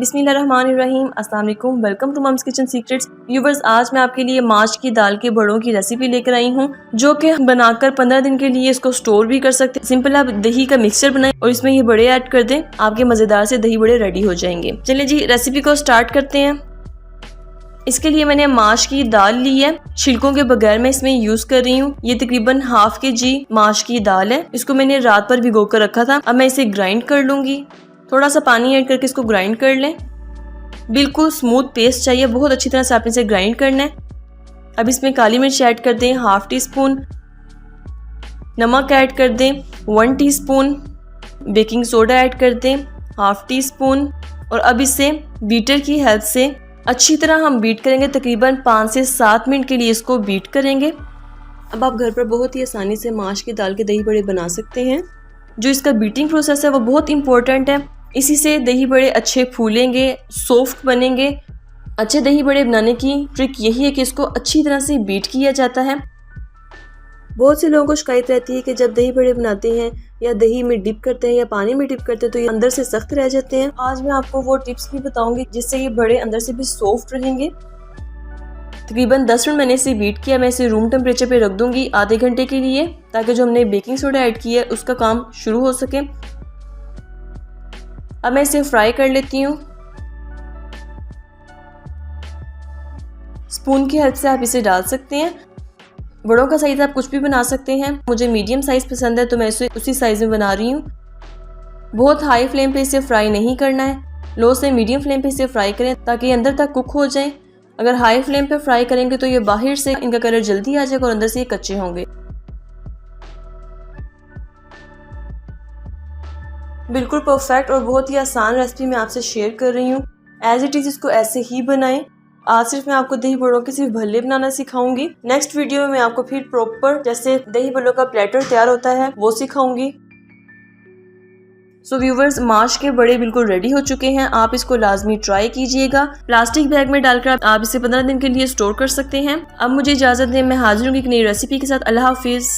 बिस्मिल्लाहिर्रहमानिर्रहीम, अस्सलाम वालेकुम, welcome to mum's kitchen secrets. Viewers, आज मैं आपके लिए माश की दाल के बड़ों की रेसिपी लेकर आई हूँ, जो कि हम बनाकर 15 दिन के लिए इसको स्टोर भी कर सकते हैं। सिंपल आप दही का मिक्सचर बनाएं और इसमें ये बड़े ऐड कर दें, आपके मजेदार से दही बड़े रेडी हो जाएंगे। चलिए जी, रेसिपी को स्टार्ट करते हैं। इसके लिए मैंने माश की दाल ली है, छिलकों के बगैर मैं इसमें यूज कर रही हूँ। ये तकरीबन हाफ kg माश की दाल है। इसको मैंने रात पर भिगो कर रखा था। अब मैं इसे ग्राइंड कर लूंगी। थोड़ा सा पानी ऐड करके इसको ग्राइंड कर लें। बिल्कुल स्मूथ पेस्ट चाहिए, बहुत अच्छी तरह से आपने इसे ग्राइंड करना है। अब इसमें काली मिर्च ऐड कर दें हाफ टी स्पून, नमक ऐड कर दें 1 टीस्पून, बेकिंग सोडा ऐड कर दें हाफ टी स्पून और अब इसे बीटर की हेल्प से अच्छी तरह हम बीट करेंगे। तकरीबन 5 से 7 मिनट के लिए इसको बीट करेंगे। अब आप घर पर बहुत ही आसानी से माश की दाल के दही बड़े बना सकते हैं। जो इसका बीटिंग प्रोसेस है वो बहुत इंपॉर्टेंट है। इसी से दही बड़े अच्छे फूलेंगे, सॉफ्ट बनेंगे। अच्छे दही बड़े बनाने की ट्रिक यही है कि इसको अच्छी तरह से बीट किया जाता है। बहुत से लोगों को शिकायत रहती है कि जब दही बड़े बनाते हैं या दही में डिप करते हैं या पानी में डिप करते हैं तो ये अंदर से सख्त रह जाते हैं। आज मैं आपको वो टिप्स भी बताऊंगी जिससे ये बड़े अंदर से भी सॉफ्ट रहेंगे। तकरीबन 10 मिनट मैंने इसे बीट किया। मैं इसे रूम टेम्परेचर पे रख दूंगी आधे घंटे के लिए, ताकि जो हमने बेकिंग सोडा ऐड किया है उसका काम शुरू हो सके। अब मैं इसे फ्राई कर लेती हूँ। स्पून की हेल्प से आप इसे डाल सकते हैं। बड़ों का साइज आप कुछ भी बना सकते हैं। मुझे मीडियम साइज पसंद है तो मैं इसे उसी साइज में बना रही हूँ। बहुत हाई फ्लेम पे इसे फ्राई नहीं करना है, लो से मीडियम फ्लेम पे इसे फ्राई करें ताकि अंदर तक कुक हो जाए। अगर हाई फ्लेम पे फ्राई करेंगे तो ये बाहर से इनका कलर जल्दी आ जाएगा और अंदर से ये कच्चे होंगे। बिल्कुल परफेक्ट और बहुत ही आसान रेसिपी मैं आपसे शेयर कर रही हूँ। एज इट इज इसको ऐसे ही बनाएं। आज सिर्फ मैं आपको दही बड़ों के सिर्फ भल्ले बनाना सिखाऊंगी। नेक्स्ट वीडियो में मैं आपको फिर प्रॉपर जैसे दही बड़ों का प्लेटर तैयार होता है वो सिखाऊंगी। सो व्यूवर्स, माश के बड़े बिल्कुल रेडी हो चुके हैं। आप इसको लाजमी ट्राई कीजिएगा। प्लास्टिक बैग में डालकर आप इसे 15 दिन के लिए स्टोर कर सकते हैं। अब मुझे इजाजत दें, मैं हाजिर हूँ एक नई रेसिपी के साथ। अल्लाह हाफिज।